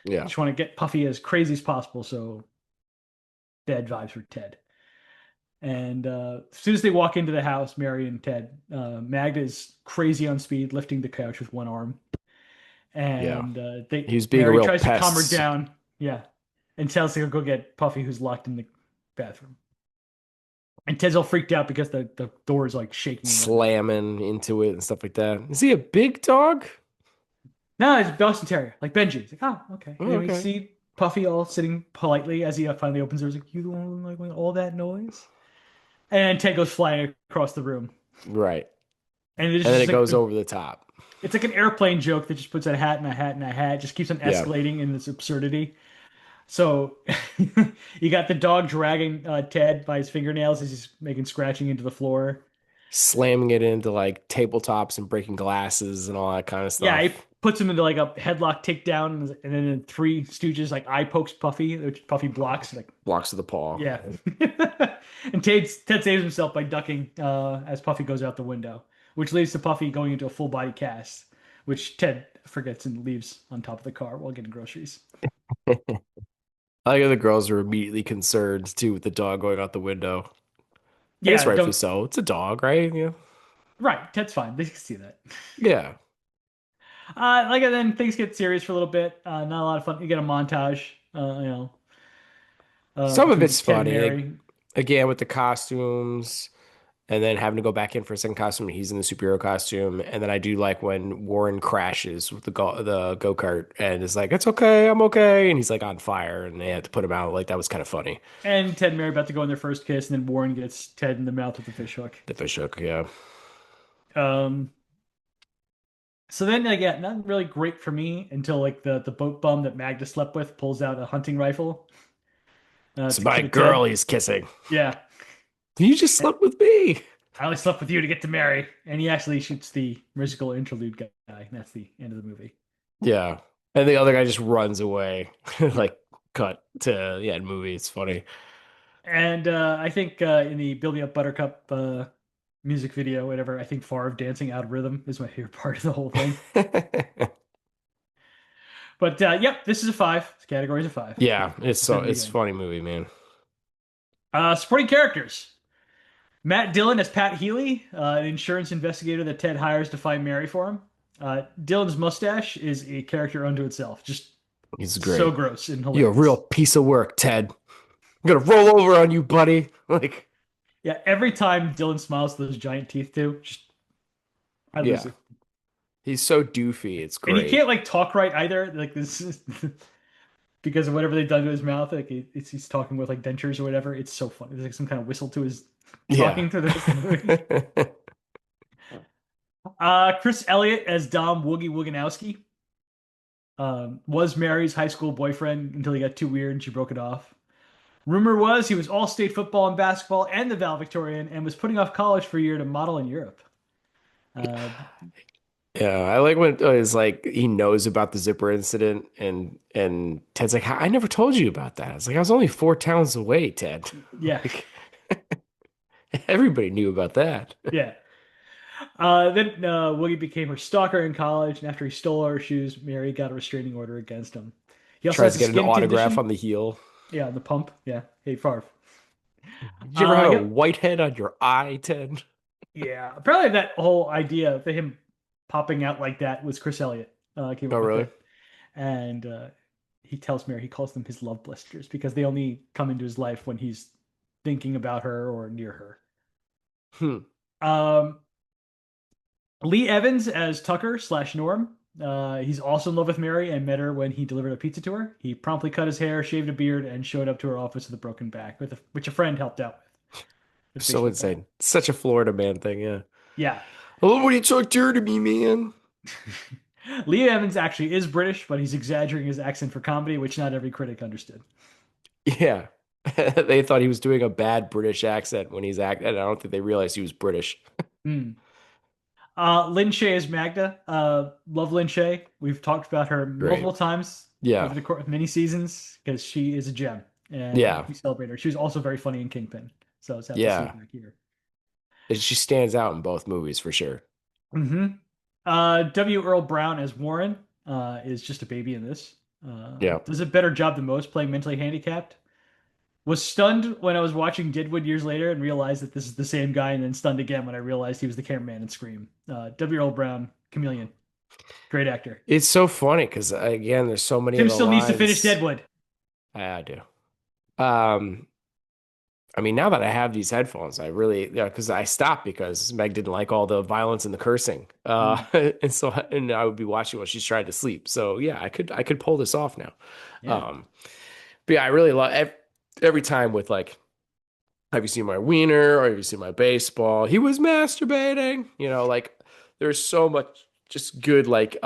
They Yeah. just want to get Puffy as crazy as possible, so bad vibes for Ted. And as soon as they walk into the house, Mary and Ted, Magda is crazy on speed, lifting the couch with one arm, Yeah. and He was being a Mary real tries to calm her pest. down, yeah, and tells her to go get Puffy, who's locked in the bathroom. And Ted's all freaked out because the door is like shaking and whatnot. Slamming into it and stuff like that. Is he a big dog? No, it's a Boston Terrier, like Benji. He's like, oh, okay. And Oh, then we okay. see Puffy all sitting politely as he finally opens her. He's like, you the one like with all that noise? And Ted goes flying across the room. Right. And it's And then just it like goes over the top. it's like an airplane joke that just puts a hat and a hat and a hat, just keeps on Yeah. escalating in this absurdity. So you got the dog dragging Ted by his fingernails as he's making scratching into the floor. Slamming it into like tabletops and breaking glasses and all that kind of Yeah, he stuff. puts him into like a headlock takedown, and then in Three Stooges like eye pokes Puffy, which Puffy blocks. Like, Blocks of the paw. yeah. And Ted saves himself by ducking as Puffy goes out the window, which leads to Puffy going into a full body cast, which Ted forgets and leaves on top of the car while getting groceries. I like how the girls are immediately concerned too with the dog going out the window. I guess Yeah, rightfully don't so. It's a dog, right? Yeah. right. Ted's fine. They can see that. Yeah. Like and then things get serious for a little bit. Not a lot of fun. You get a montage, Some of between it's Ted and funny. Mary. Again, with the costumes and then having to go back in for a second costume. He's in the superhero costume. And then I do like when Warren crashes with the go-kart and is like, it's okay, I'm okay. And he's like on fire and they had to put him out. Like that was kind of funny. And Ted and Mary about to go on their first kiss, and then Warren gets Ted in the mouth with the fish hook. The fish hook, yeah. Um, so then, like, yeah, not really great for me until like the boat bum that Magda slept with pulls out a hunting rifle It's to my kill girl Ted. he's kissing. Yeah, You just slept with me. I only slept with you to get to Mary, and he actually shoots the musical interlude guy. And that's the end of the movie. Yeah. And the other guy just runs away. Like cut to yeah, movie. It's funny. And I think in the Building Up Buttercup music video, whatever, I think Favre dancing out of rhythm is my favorite part of the whole thing. But yep, this is a five. This category is a five. Yeah, it's so Defend it it's a again. funny movie, man. Supporting characters. Matt Dillon as Pat Healy, an insurance investigator that Ted hires to find Mary for him. Dillon's mustache is a character unto itself. Just He's so great. gross and You're a real hilarious. piece of work, Ted. I'm gonna roll over on you, buddy. Like, Yeah, every time Dillon smiles with those giant teeth too, just I lose yeah. it. He's so doofy. It's And he great. can't like talk right either. Like this is because of whatever they've done to his mouth. Like he's talking with like dentures or whatever. It's so funny. There's like some kind of whistle to his Yeah. talking through the rest of the movie. Chris Elliott as Dom Woogie Woganowski. Was Mary's high school boyfriend until he got too weird and she broke it off. Rumor was he was all-state football and basketball and the valedictorian and was putting off college for a year to model in Europe. Uh, Yeah, I like when it's like he knows about the zipper incident and Ted's like, I never told you about that. It's like I was only 4 towns away, Ted. yeah, Like everybody knew about that. yeah. Then Woogie became her stalker in college, and after he stole her shoes, Mary got a restraining order against him. He also Tries has to a get an skin autograph condition. on the heel. Yeah, the pump. Yeah, hey Favre. Did you ever have a He, whitehead on your eye, Ted? yeah, apparently that whole idea of him popping out like that was Chris Elliott came Oh, up with really? it, and he tells Mary he calls them his love blisters because they only come into his life when he's thinking about her or near her. Hmm. Um, Lee Evans as Tucker slash Norm. He's also in love with Mary and met her when he delivered a pizza to her. He promptly cut his hair, shaved a beard, and showed up to her office with a broken back, which a friend helped out with a So baseball bat. insane. Such a Florida man thing, yeah. Yeah. I love when you talk dirty to me, man. Lee Evans actually is British, but he's exaggerating his accent for comedy, which not every critic understood. Yeah. They thought he was doing a bad British accent when he's acting. I don't think they realized he was British. Hmm. Lin Shaye is Magda. Love Lin Shaye. We've talked about her Great. multiple times Yeah. over the course of many seasons because she is a gem and Yeah. we celebrate her. She was also very funny in Kingpin, so it's sad to see her Yeah. back here. She stands out in both movies for sure. hmm W. Earl Brown as Warren is just a baby in this. Yeah. Does a better job than most playing mentally handicapped. Was stunned when I was watching Deadwood years later and realized that this is the same guy, and then stunned again when I realized he was the cameraman in Scream. W. Earl Brown, chameleon, great actor. It's so funny because again, there's so many of Tim the still needs to finish lines Deadwood. I do. Um, I mean, now that I have these headphones, I really, yeah, because I stopped because Meg didn't like all the violence and the cursing. Mm, And so, and I would be watching while she's trying to sleep. So yeah, I could pull this off now. yeah. Um, but yeah, I really love every time with like, have you seen my wiener or have you seen my baseball? He was masturbating, like there's so much just good like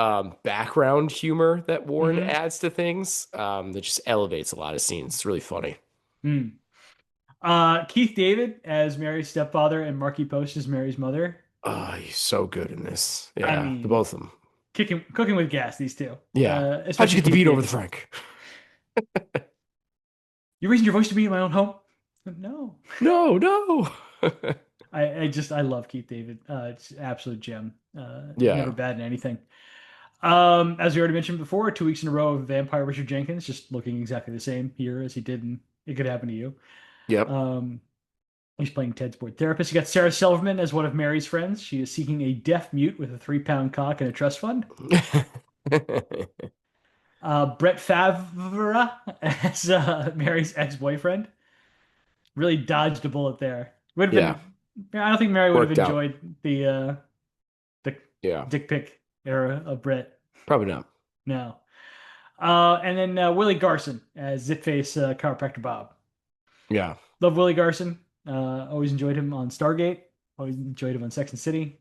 background humor that Warren hmm adds to things that just elevates a lot of scenes. It's really funny. Mm. Keith David as Mary's stepfather and Marky Post as Mary's mother. Oh, he's so good in this. I Yeah, the mean, both of them. cooking with gas, these two. Yeah. How'd you Especially get the Keith beat over the David. Frank? You raising your voice to me in my own home? No. No, no. I love Keith David. It's an absolute gem. Never Yeah. bad in anything. As we already mentioned before, 2 weeks in a row of Vampire Richard Jenkins, just looking exactly the same here as he did in It Could Happen to You. Yep. Um, he's playing Ted's board therapist. You got Sarah Silverman as one of Mary's friends. She is seeking a deaf mute with a 3 pound cock and a trust fund. Brett Favre as Mary's ex-boyfriend. Really dodged a bullet there. Would have Yeah. been. I don't think Mary would have Worked out. enjoyed the Yeah. dick pic era of Brett. Probably not. No. And then Willie Garson as Zitface chiropractor Bob. Yeah. Love Willie Garson. Always enjoyed him on Stargate. Always enjoyed him on Sex and City.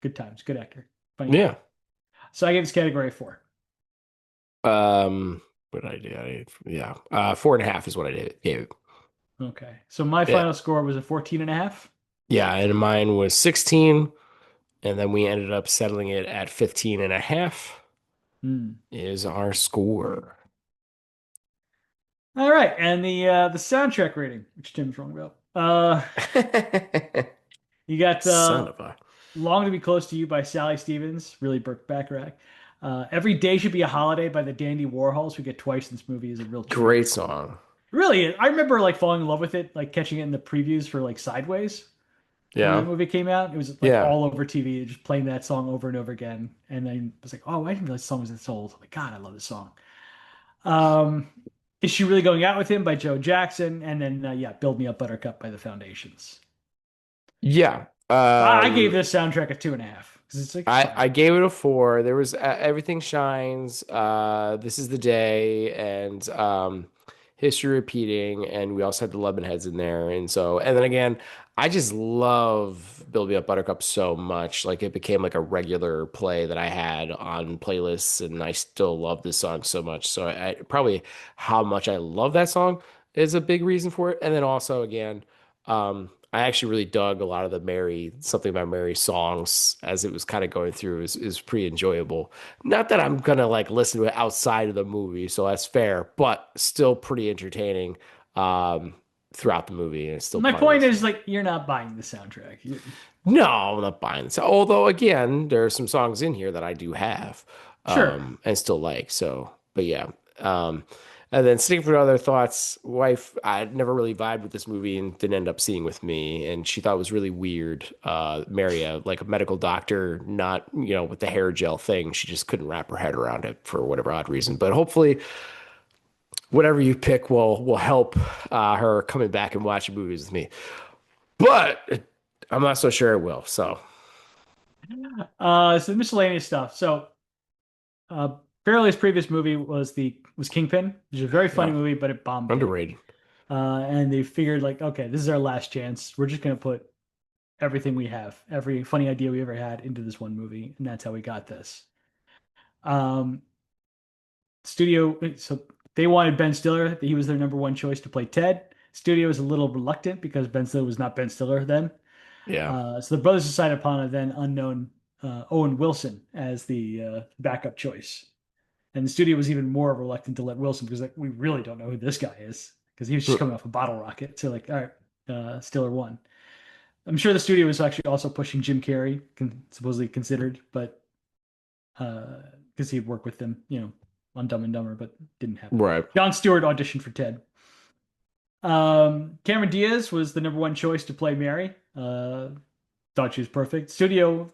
Good times. Good actor. Funny Yeah. guy. So I gave this category a 4. What did I do? Yeah. 4.5 is what I gave it. Okay. So my Yeah. final score was a 14 and a half. Yeah. And mine was 16. And then we ended up settling it at 15 and a half Hmm. is our score. All right. And the soundtrack rating, which Tim's wrong about. You got Son of a Long to Be Close to You by Sally Stevens, really Burke Bacharach. Every Day Should Be a Holiday by the Dandy Warhols, who get twice in this movie, is a real treat. great song. Really, I remember like falling in love with it, like catching it in the previews for like Sideways when that Yeah. movie came out. It was like Yeah. all over TV, just playing that song over and over again. And I was like, oh, I didn't realize the song was this old. I'm like, God, I love this song. Um, Is She Really Going Out with Him by Joe Jackson? And then, yeah, Build Me Up Buttercup by the Foundations. Yeah. I gave this soundtrack a 2.5 because it's like I fine. gave it a 4. There was Everything Shines, This Is the Day, and History Repeating, and we also had the Lemonheads in there. And so, and then again, I just love Build Me Up Buttercup so much. Like it became like a regular play that I had on playlists, and I still love this song so much. So I probably how much I love that song is a big reason for it. And then also again, I actually really dug a lot of the Mary, something about Mary songs as it was kind of going through is pretty enjoyable. Not that I'm gonna like listen to it outside of the movie, so that's fair, but still pretty entertaining. Um, Throughout the movie, and it's still My part of point this. is like you're not buying the soundtrack. No, I'm not buying this. Although again, there are some songs in here that I do have, Sure. and still like. So, but yeah. Um, and then sticking for other thoughts, wife, I never really vibed with this movie and didn't end up seeing with me, and she thought it was really weird. Maria, like a medical doctor, not with the hair gel thing, she just couldn't wrap her head around it for whatever odd reason. But hopefully, whatever you pick will help her coming back and watching movies with me. But I'm not so sure it will. So So miscellaneous stuff. So uh Fairly's previous movie was Kingpin, which is a very funny yeah, movie, but it bombed big. underrated. And they figured like, okay, this is our last chance. We're just gonna put everything we have, every funny idea we ever had into this one movie, and that's how we got this. Um, Studio, so they wanted Ben Stiller. He was their number one choice to play Ted. Studio was a little reluctant because Ben Stiller was not Ben Stiller then. Yeah. So the brothers decided upon a then unknown Owen Wilson as the backup choice. And the studio was even more reluctant to let Wilson because like, we really don't know who this guy is because he was just coming off a bottle rocket. So like, all right, Stiller won. I'm sure the studio was actually also pushing Jim Carrey, supposedly considered, but because he'd worked with them, on Dumb and Dumber, but didn't happen. Right. Jon Stewart auditioned for Ted. Cameron Diaz was the number one choice to play Mary. Thought she was perfect. Studio,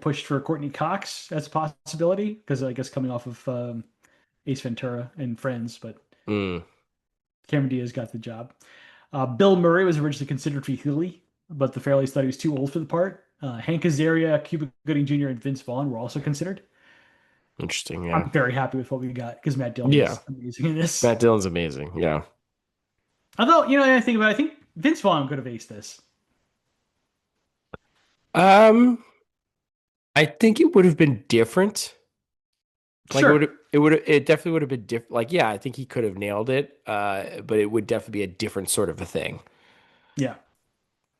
pushed for Courtney Cox as a possibility because I guess coming off of Ace Ventura and Friends, but Mm, Cameron Diaz got the job. Bill Murray was originally considered for Huey, but the Fairleys thought he was too old for the part. Hank Azaria, Cuba Gooding Jr., and Vince Vaughn were also considered. interesting. Yeah. I'm very happy with what we got because Matt Dillon Yeah. is amazing in this. Matt Dillon's amazing. Yeah. Although, I think about it, I think Vince Vaughn could have aced this. Um, I think it would have been different. Like Sure. it definitely would have been different. Like, yeah, I think he could have nailed it. But it would definitely be a different sort of a thing. Yeah.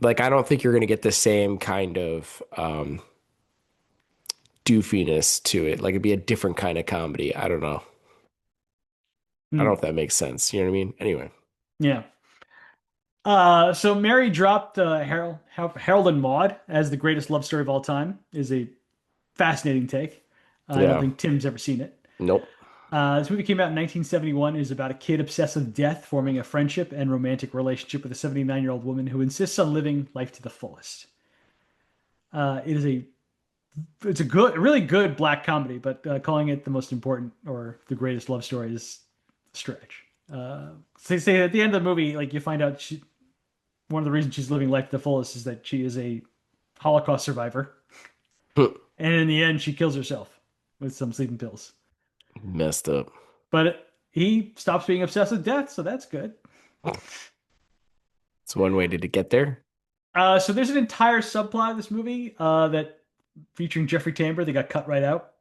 Like, I don't think you're gonna get the same kind of doofiness to it. Like it'd be a different kind of comedy. I don't know. I don't know Hmm. if that makes sense. You know what I mean? Anyway. Yeah. So Mary dropped Harold and Maude as the greatest love story of all time is a fascinating take. I don't Yeah. think Tim's ever seen it. Nope. This movie came out in 1971. It is about a kid obsessed with death, forming a friendship and romantic relationship with a 79-year-old woman who insists on living life to the fullest. It is a really good black comedy, but calling it the most important or the greatest love story is a stretch. So they say at the end of the movie, like you find out one of the reasons she's living life to the fullest is that she is a Holocaust survivor, and in the end, she kills herself with some sleeping pills. Messed up. But he stops being obsessed with death, so that's good. It's one way to get there. So there's an entire subplot of this movie that featuring Jeffrey Tambor. They got cut right out.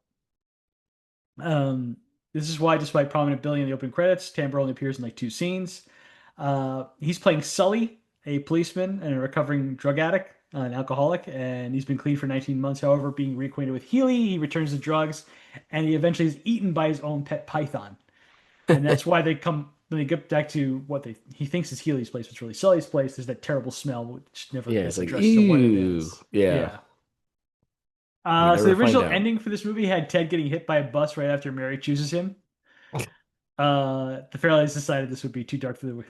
Um, this is why, despite prominent billing in the opening credits, Tambor only appears in like two scenes. He's playing Sully, a policeman and a recovering drug addict, an alcoholic, and he's been clean for 19 months. However, being reacquainted with Healy, he returns to drugs, and he eventually is eaten by his own pet python. And that's why they come when they get back to what he thinks is Healy's place, which really Sully's place. There's that terrible smell, which never Yeah, it's gets like, addressed to what it ew. is. Yeah. Yeah. We So the never find original out. ending for this movie had Ted getting hit by a bus right after Mary chooses him. The Fairlights decided this would be too dark for this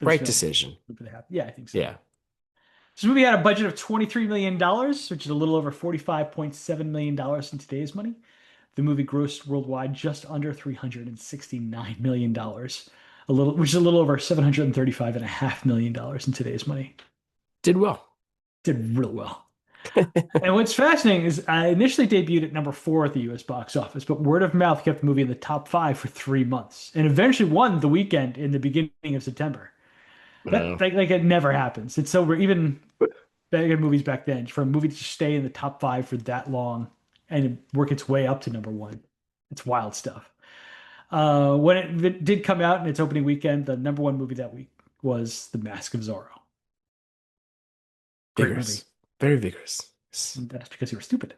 Right film. decision. Yeah, I think so. Yeah. This movie had a budget of $23 million, which is a little over $45.7 million in today's money. The movie grossed worldwide just under $369 million, which is a little over $735.5 million in today's money. Did well. Did real well. And what's fascinating is I initially debuted at number 4 at the US box office, but word of mouth kept the movie in the top 5 for 3 months and eventually won the weekend in the beginning of September. That No. like it never happens. It's so we're even bigger movies back then for a movie to stay in the top five for that long and work its way up to number one. It's wild stuff. When it did come out in its opening weekend, the number one movie that week was The Mask of Zorro. Great movie. Vigorous. Very vigorous. And that's because you were stupid.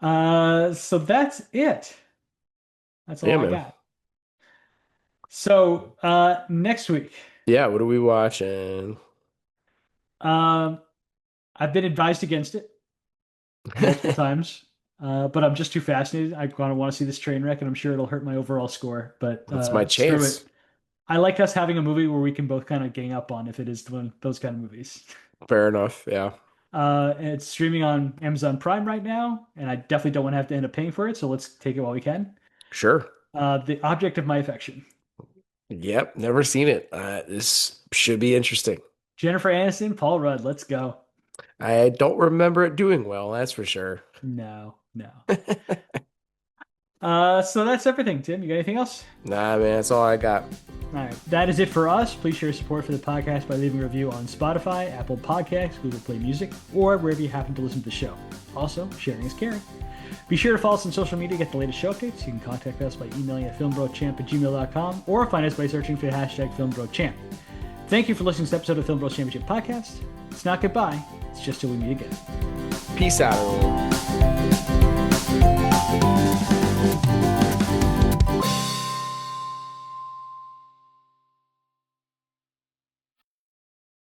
So that's it. That's all Yeah, I man. got. So next week, Yeah, what are we watching? um, I've been advised against it multiple times, but I'm just too fascinated. I kind of want to see this train wreck, and I'm sure it'll hurt my overall score. But That's my screw chance. it. I like us having a movie where we can both kind of gang up on if it is one of those kind of movies. Fair enough. Yeah. And it's streaming on Amazon Prime right now, and I definitely don't want to have to end up paying for it, so let's take it while we can. Sure. The Object of My Affection. Yep. Never seen it. This should be interesting. Jennifer Aniston, Paul Rudd, let's go. I don't remember it doing well, that's for sure. No, no. So that's everything, Tim. You got anything else? Nah, man, that's all I got. All right, that is it for us. Please share support for the podcast by leaving a review on Spotify, Apple Podcasts, Google Play Music, or wherever you happen to listen to the show. Also, sharing is caring. Be sure to follow us on social media to get the latest show updates. You can contact us by emailing at filmbrochamp@gmail.com or find us by searching for the hashtag FilmBroChamp. Thank you for listening to this episode of Film Bros Championship Podcast. It's not goodbye, it's just till we meet again. Peace out, everyone.